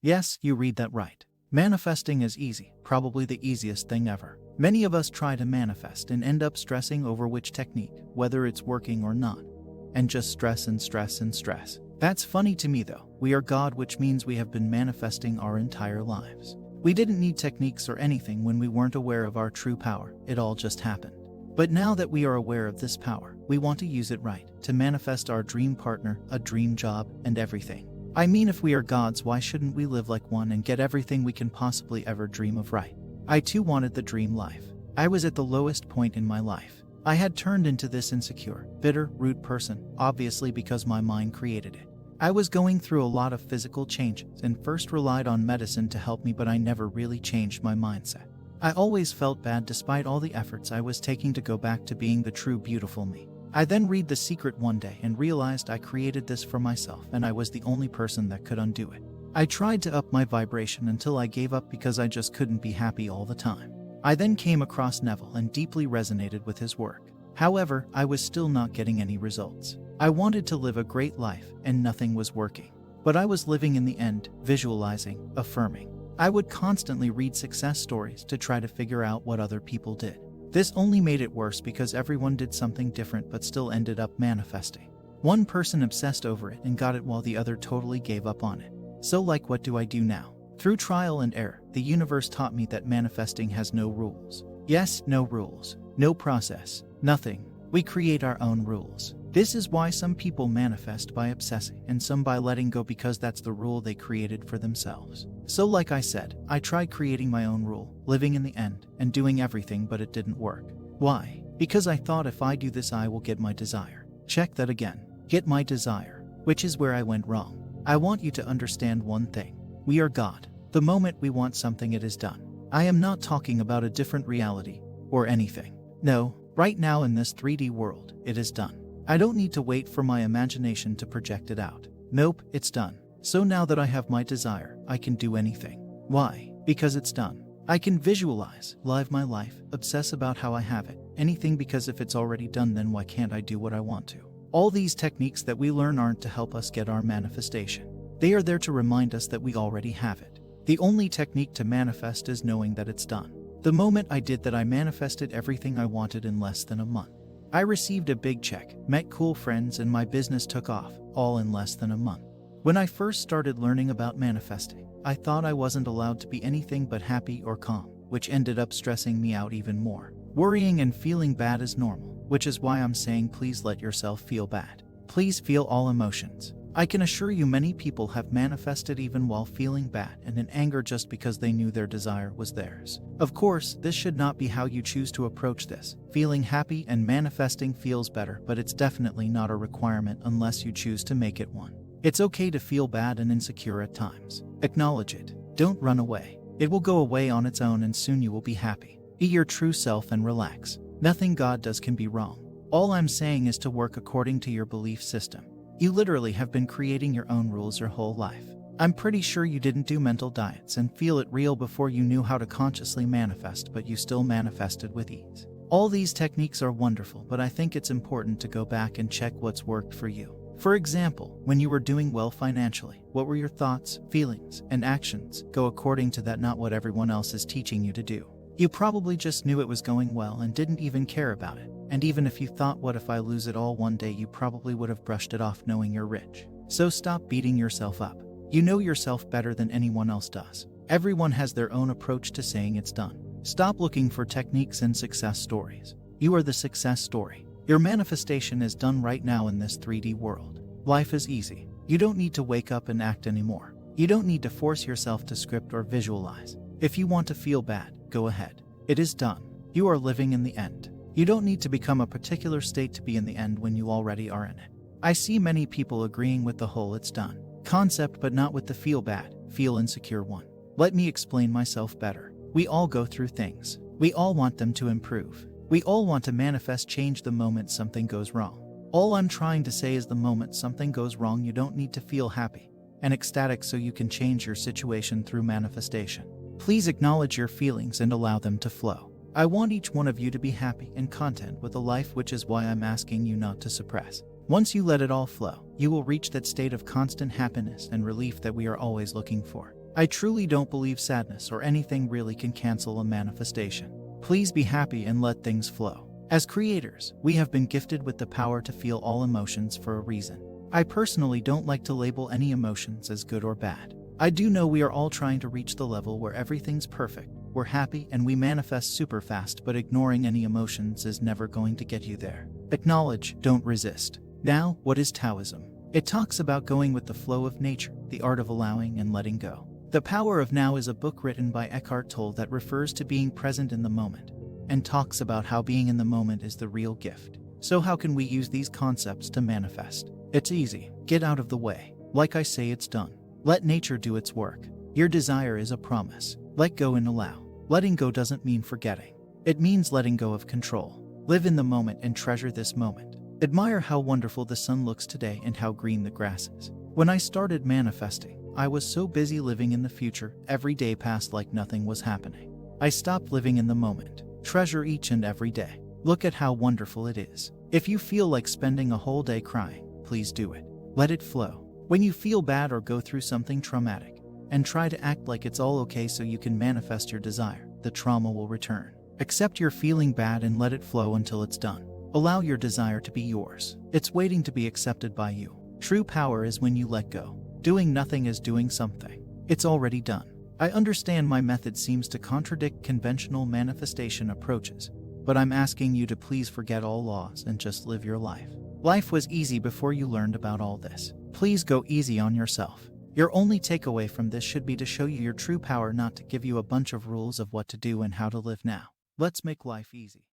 Yes, you read that right. Manifesting is easy, probably the easiest thing ever. Many of us try to manifest and end up stressing over which technique, whether it's working or not. And just stress and stress and stress. That's funny to me though. We are God, which means we have been manifesting our entire lives. We didn't need techniques or anything when we weren't aware of our true power. It all just happened. But now that we are aware of this power, we want to use it right, to manifest our dream partner, a dream job, and everything. I mean, if we are gods, why shouldn't we live like one and get everything we can possibly ever dream of, right? I too wanted the dream life. I was at the lowest point in my life. I had turned into this insecure, bitter, rude person, obviously because my mind created it. I was going through a lot of physical changes and first relied on medicine to help me, but I never really changed my mindset. I always felt bad despite all the efforts I was taking to go back to being the true beautiful me. I then read The Secret one day and realized I created this for myself and I was the only person that could undo it. I tried to up my vibration until I gave up because I just couldn't be happy all the time. I then came across Neville and deeply resonated with his work. However, I was still not getting any results. I wanted to live a great life and nothing was working. But I was living in the end, visualizing, affirming. I would constantly read success stories to try to figure out what other people did. This only made it worse because everyone did something different but still ended up manifesting. One person obsessed over it and got it while the other totally gave up on it. So what do I do now? Through trial and error, the universe taught me that manifesting has no rules. Yes, no rules, no process, nothing. We create our own rules. This is why some people manifest by obsessing and some by letting go, because that's the rule they created for themselves. So like I said, I tried creating my own rule, living in the end, and doing everything, but it didn't work. Why? Because I thought if I do this I will get my desire. Check that again. Get my desire. Which is where I went wrong. I want you to understand one thing. We are God. The moment we want something, it is done. I am not talking about a different reality or anything. No, right now in this 3D world, it is done. I don't need to wait for my imagination to project it out. Nope, it's done. So now that I have my desire, I can do anything. Why? Because it's done. I can visualize, live my life, obsess about how I have it, anything, because if it's already done, then why can't I do what I want to? All these techniques that we learn aren't to help us get our manifestation. They are there to remind us that we already have it. The only technique to manifest is knowing that it's done. The moment I did that, I manifested everything I wanted in less than a month. I received a big check, met cool friends, and my business took off, all in less than a month. When I first started learning about manifesting, I thought I wasn't allowed to be anything but happy or calm, which ended up stressing me out even more. Worrying and feeling bad is normal, which is why I'm saying please let yourself feel bad. Please feel all emotions. I can assure you many people have manifested even while feeling bad and in anger just because they knew their desire was theirs. Of course, this should not be how you choose to approach this. Feeling happy and manifesting feels better, but it's definitely not a requirement unless you choose to make it one. It's okay to feel bad and insecure at times. Acknowledge it. Don't run away. It will go away on its own and soon you will be happy. Be your true self and relax. Nothing God does can be wrong. All I'm saying is to work according to your belief system. You literally have been creating your own rules your whole life. I'm pretty sure you didn't do mental diets and feel it real before you knew how to consciously manifest, but you still manifested with ease. All these techniques are wonderful, but I think it's important to go back and check what's worked for you. For example, when you were doing well financially, what were your thoughts, feelings, and actions? Go according to that, not what everyone else is teaching you to do. You probably just knew it was going well and didn't even care about it. And even if you thought, what if I lose it all one day, you probably would have brushed it off knowing you're rich. So stop beating yourself up. You know yourself better than anyone else does. Everyone has their own approach to saying it's done. Stop looking for techniques and success stories. You are the success story. Your manifestation is done right now in this 3D world. Life is easy. You don't need to wake up and act anymore. You don't need to force yourself to script or visualize. If you want to feel bad, go ahead. It is done. You are living in the end. You don't need to become a particular state to be in the end when you already are in it. I see many people agreeing with the whole "it's done" concept, but not with the feel bad, feel insecure one. Let me explain myself better. We all go through things. We all want them to improve. We all want to manifest change the moment something goes wrong. All I'm trying to say is the moment something goes wrong, you don't need to feel happy and ecstatic so you can change your situation through manifestation. Please acknowledge your feelings and allow them to flow. I want each one of you to be happy and content with a life, which is why I'm asking you not to suppress. Once you let it all flow, you will reach that state of constant happiness and relief that we are always looking for. I truly don't believe sadness or anything really can cancel a manifestation. Please be happy and let things flow. As creators, we have been gifted with the power to feel all emotions for a reason. I personally don't like to label any emotions as good or bad. I do know we are all trying to reach the level where everything's perfect, we're happy, and we manifest super fast, but ignoring any emotions is never going to get you there. Acknowledge, don't resist. Now, what is Taoism? It talks about going with the flow of nature, the art of allowing and letting go. The Power of Now is a book written by Eckhart Tolle that refers to being present in the moment and talks about how being in the moment is the real gift. So how can we use these concepts to manifest? It's easy. Get out of the way. Like I say, it's done. Let nature do its work. Your desire is a promise. Let go and allow. Letting go doesn't mean forgetting. It means letting go of control. Live in the moment and treasure this moment. Admire how wonderful the sun looks today and how green the grass is. When I started manifesting, I was so busy living in the future, every day passed like nothing was happening. I stopped living in the moment. Treasure each and every day. Look at how wonderful it is. If you feel like spending a whole day crying, please do it. Let it flow. When you feel bad or go through something traumatic, and try to act like it's all okay so you can manifest your desire, the trauma will return. Accept you're feeling bad and let it flow until it's done. Allow your desire to be yours. It's waiting to be accepted by you. True power is when you let go. Doing nothing is doing something. It's already done. I understand my method seems to contradict conventional manifestation approaches, but I'm asking you to please forget all laws and just live your life. Life was easy before you learned about all this. Please go easy on yourself. Your only takeaway from this should be to show you your true power, not to give you a bunch of rules of what to do and how to live now. Let's make life easy.